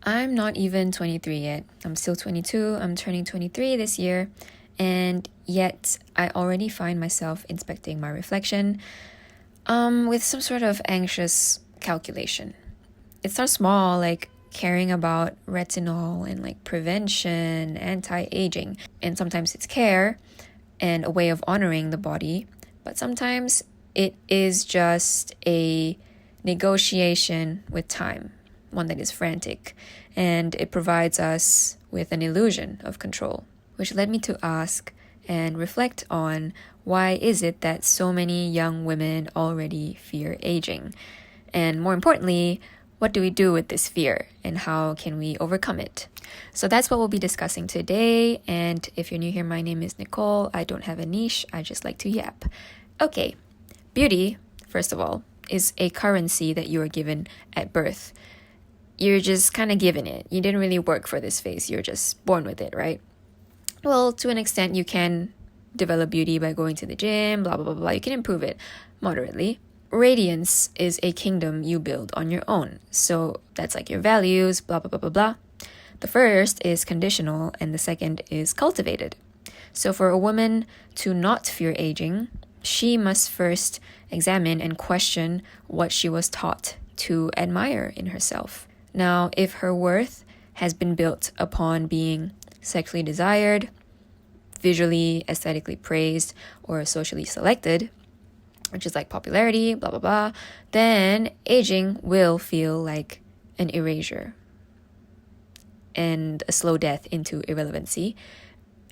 I'm not even 23 yet. I'm still 22. I'm turning 23 this year. And yet I already find myself inspecting my reflection with some sort of anxious calculation. It starts small, like caring about retinol and like prevention, anti-aging. And sometimes it's care and a way of honoring the body. But sometimes it is just a negotiation with time, one that is frantic, and it provides us with an illusion of control, which led me to ask and reflect on why is it that so many young women already fear aging? And more importantly, what do we do with this fear and how can we overcome it? So that's what we'll be discussing today. And if you're new here, my name is Nicole. I don't have a niche. I just like to yap. Okay, beauty, first of all, is a currency that you are given at birth. You're just kind of given it. You didn't really work for this face. You're just born with it, right? Well, to an extent, you can develop beauty by going to the gym, blah, blah, blah, blah. You can improve it moderately. Radiance is a kingdom you build on your own. So that's like your values, blah, blah, blah, blah, blah. The first is conditional and the second is cultivated. So for a woman to not fear aging, she must first examine and question what she was taught to admire in herself. Now, if her worth has been built upon being sexually desired, visually, aesthetically praised, or socially selected, which is like popularity, blah, blah, blah, then aging will feel like an erasure and a slow death into irrelevancy,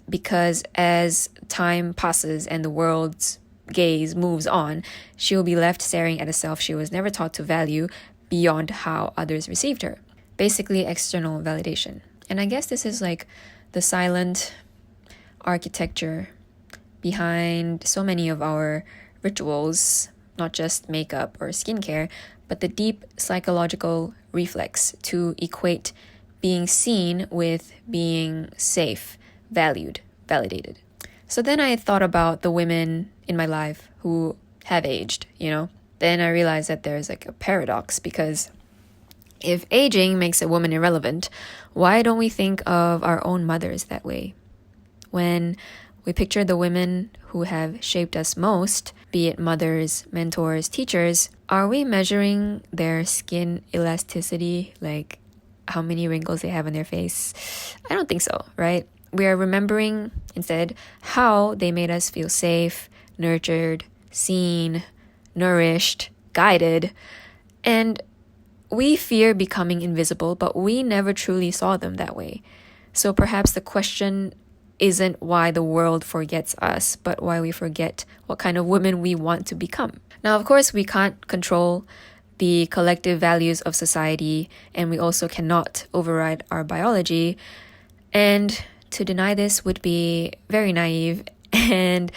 because as time passes and the world's gaze moves on, she will be left staring at a self she was never taught to value beyond how others received her. Basically, external validation. And I guess this is like the silent architecture behind so many of our rituals, not just makeup or skincare, but the deep psychological reflex to equate being seen with being safe, valued, validated. So then I thought about the women in my life who have aged, Then I realized that there's like a paradox, because if aging makes a woman irrelevant, why don't we think of our own mothers that way? When we picture the women who have shaped us most, be it mothers, mentors, teachers, are we measuring their skin elasticity, like how many wrinkles they have on their face? I don't think so, right? We are remembering instead how they made us feel safe, nurtured, seen, nourished, guided, and we fear becoming invisible, but we never truly saw them that way. So perhaps the question isn't why the world forgets us, but why we forget what kind of women we want to become. Now, of course, we can't control the collective values of society, and we also cannot override our biology. And to deny this would be very naive, and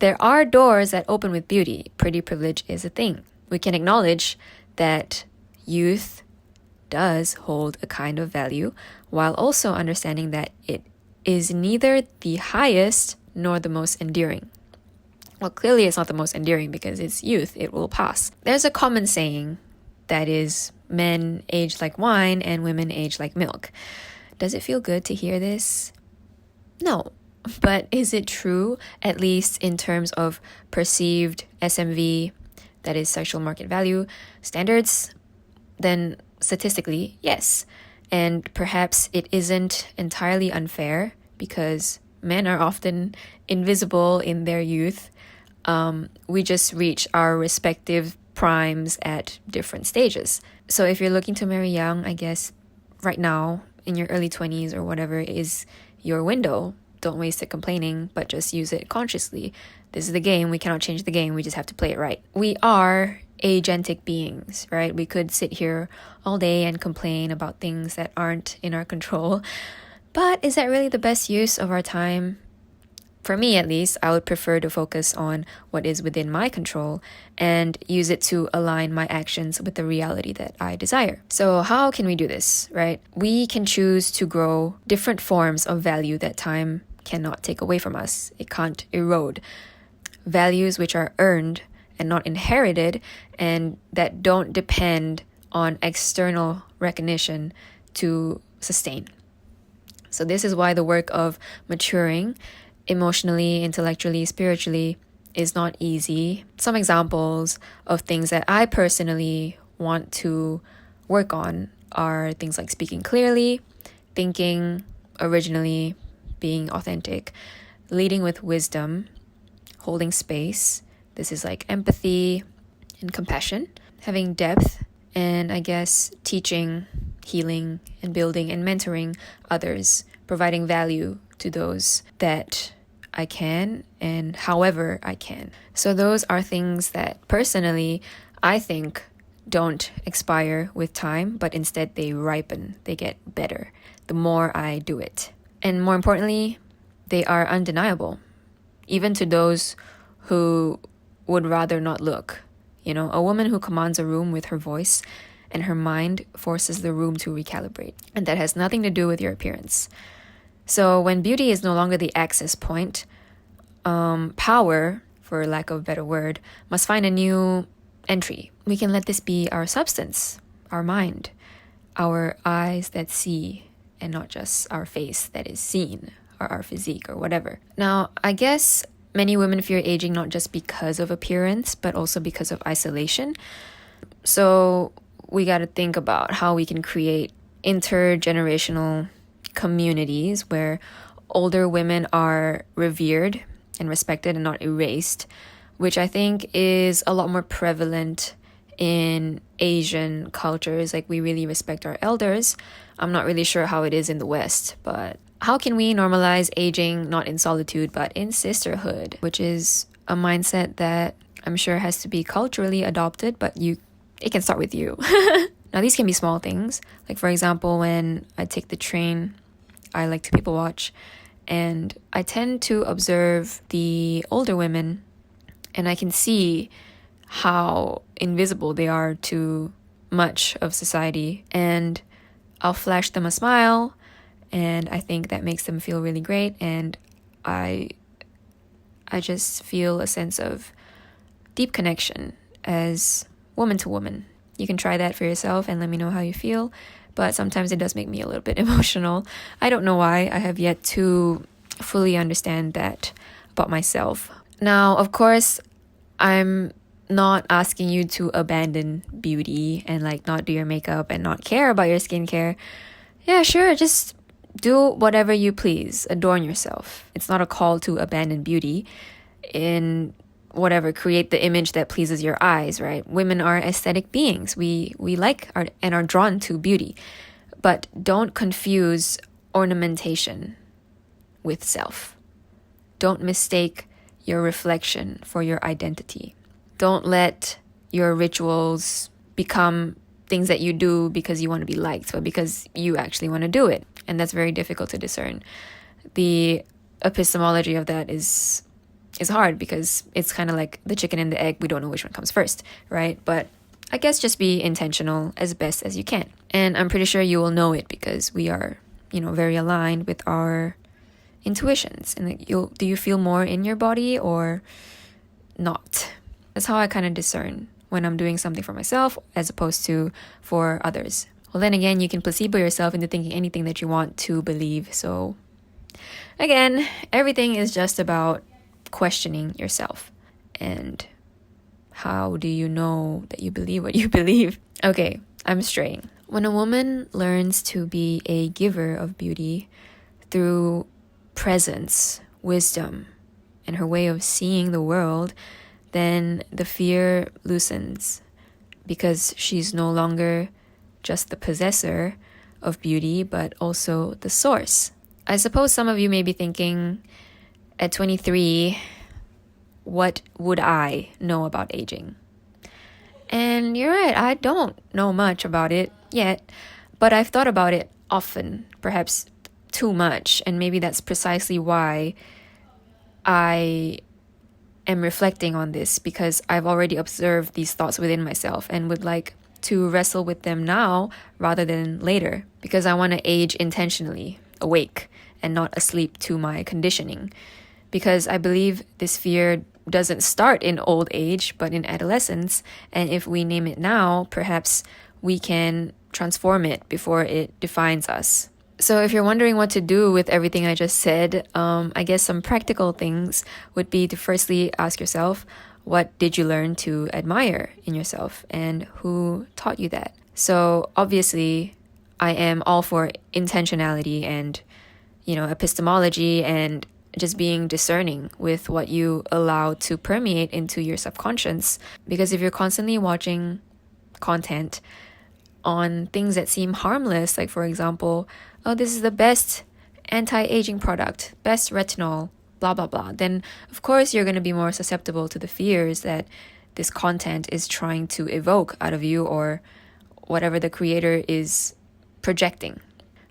there are doors that open with beauty. Pretty privilege is a thing. We can acknowledge that youth does hold a kind of value, while also understanding that it is neither the highest nor the most endearing. Well, clearly it's not the most endearing because it's youth, it will pass. There's a common saying that is, men age like wine and women age like milk. Does it feel good to hear this? No. But is it true, at least in terms of perceived SMV, that is sexual market value, standards? Then statistically, yes. And perhaps it isn't entirely unfair because men are often invisible in their youth. We just reach our respective primes at different stages. So if you're looking to marry young, I guess right now in your early 20s or whatever is your window. Don't waste it complaining, but just use it consciously. This is the game. We cannot change the game. We just have to play it right. We are agentic beings, right? We could sit here all day and complain about things that aren't in our control. But is that really the best use of our time? For me, at least, I would prefer to focus on what is within my control and use it to align my actions with the reality that I desire. So how can we do this, right? We can choose to grow different forms of value that time cannot take away from us. It can't erode. Values which are earned and not inherited, and that don't depend on external recognition to sustain. So this is why the work of maturing emotionally, intellectually, spiritually is not easy. Some examples of things that I personally want to work on are things like speaking clearly, thinking originally, being authentic, leading with wisdom, holding space. This is like empathy and compassion, having depth, and I guess teaching, healing, and building and mentoring others, providing value to those that I can and however I can. So those are things that personally I think don't expire with time, but instead they ripen, they get better the more I do it. And more importantly, they are undeniable, even to those who would rather not look. You know, a woman who commands a room with her voice and her mind forces the room to recalibrate. And that has nothing to do with your appearance. So when beauty is no longer the access point, power, for lack of a better word, must find a new entry. We can let this be our substance, our mind, our eyes that see, and not just our face that is seen, or our physique, or whatever. Now, I guess many women fear aging not just because of appearance, but also because of isolation. So we got to think about how we can create intergenerational communities where older women are revered and respected and not erased, which I think is a lot more prevalent in Asian cultures. Like, we really respect our elders. I'm not really sure how it is in the West, but how can we normalize aging not in solitude but in sisterhood, which is a mindset that I'm sure has to be culturally adopted, but it can start with you. Now, these can be small things. Like, for example, when I take the train, I like to people watch, and I tend to observe the older women, and I can see how invisible they are to much of society, and I'll flash them a smile, and I think that makes them feel really great, and I just feel a sense of deep connection as woman to woman. You can try that for yourself and let me know how you feel, but sometimes it does make me a little bit emotional. I don't know why. I have yet to fully understand that about myself. Now, of course, I'm not asking you to abandon beauty and like not do your makeup and not care about your skincare. Yeah, sure, just do whatever you please. Adorn yourself. It's not a call to abandon beauty in whatever, create the image that pleases your eyes, right? Women are aesthetic beings. We like art and are drawn to beauty. But don't confuse ornamentation with self. Don't mistake your reflection for your identity. Don't let your rituals become things that you do because you want to be liked, but because you actually want to do it. And that's very difficult to discern. The epistemology of that is hard because it's kind of like the chicken and the egg. We don't know which one comes first, right? But I guess just be intentional as best as you can. And I'm pretty sure you will know it because we are, very aligned with our intuitions. And do you feel more in your body or not? That's how I kind of discern when I'm doing something for myself as opposed to for others. Well, then again, you can placebo yourself into thinking anything that you want to believe. So again, everything is just about questioning yourself. And how do you know that you believe what you believe? Okay, I'm straying. When a woman learns to be a giver of beauty through presence, wisdom, and her way of seeing the world, then the fear loosens because she's no longer just the possessor of beauty, but also the source. I suppose some of you may be thinking, at 23, what would I know about aging? And you're right, I don't know much about it yet, but I've thought about it often, perhaps too much, and maybe that's precisely why I am reflecting on this, because I've already observed these thoughts within myself and would like to wrestle with them now rather than later, because I want to age intentionally, awake, and not asleep to my conditioning. Because I believe this fear doesn't start in old age, but in adolescence. And if we name it now, perhaps we can transform it before it defines us. So if you're wondering what to do with everything I just said, I guess some practical things would be to firstly ask yourself, what did you learn to admire in yourself and who taught you that? So obviously, I am all for intentionality and, epistemology and just being discerning with what you allow to permeate into your subconscious. Because if you're constantly watching content on things that seem harmless, like for example, oh, this is the best anti-aging product, best retinol, blah, blah, blah, then of course you're going to be more susceptible to the fears that this content is trying to evoke out of you or whatever the creator is projecting.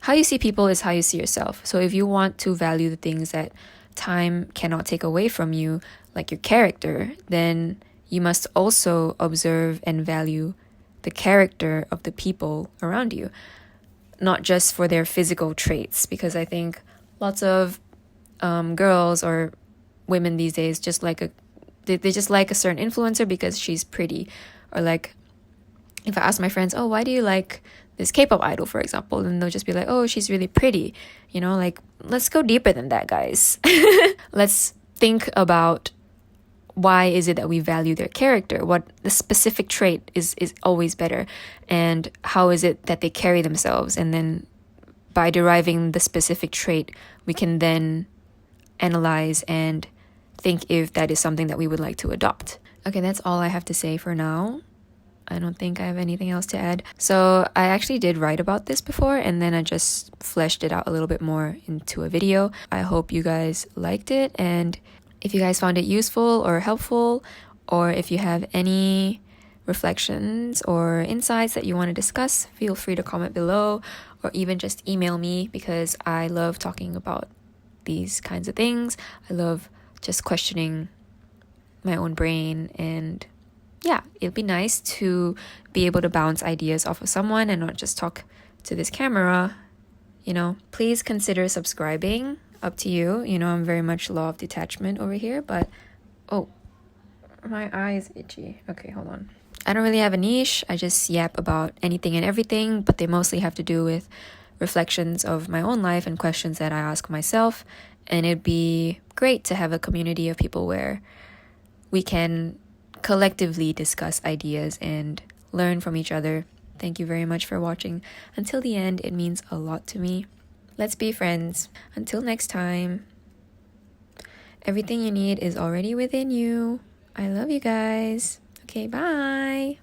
How you see people is how you see yourself. So if you want to value the things that time cannot take away from you, like your character, then you must also observe and value the character of the people around you, not just for their physical traits. Because I think lots of girls or women these days they just like a certain influencer because she's pretty. Or like, if I ask my friends, oh, why do you like this K-pop idol, for example, and they'll just be like, oh, she's really pretty. Let's go deeper than that, guys. Let's think about why is it that we value their character? What the specific trait is always better, and how is it that they carry themselves? And then by deriving the specific trait, we can then analyze and think if that is something that we would like to adopt. Okay, that's all I have to say for now. I don't think I have anything else to add. So I actually did write about this before, and then I just fleshed it out a little bit more into a video. I hope you guys liked it, and if you guys found it useful or helpful, or if you have any reflections or insights that you want to discuss, feel free to comment below or even just email me, because I love talking about these kinds of things. I love just questioning my own brain, and yeah, it'd be nice to be able to bounce ideas off of someone and not just talk to this camera, Please consider subscribing. Up to you. I'm very much law of detachment over here, but oh, my eye is itchy. Okay, hold on. I don't really have a niche. I just yap about anything and everything, but they mostly have to do with reflections of my own life and questions that I ask myself. And it'd be great to have a community of people where we can collectively discuss ideas and learn from each other. Thank you very much for watching until the end. It means a lot to me. Let's be friends. Until next time. Everything you need is already within you. I love you guys. Okay, bye.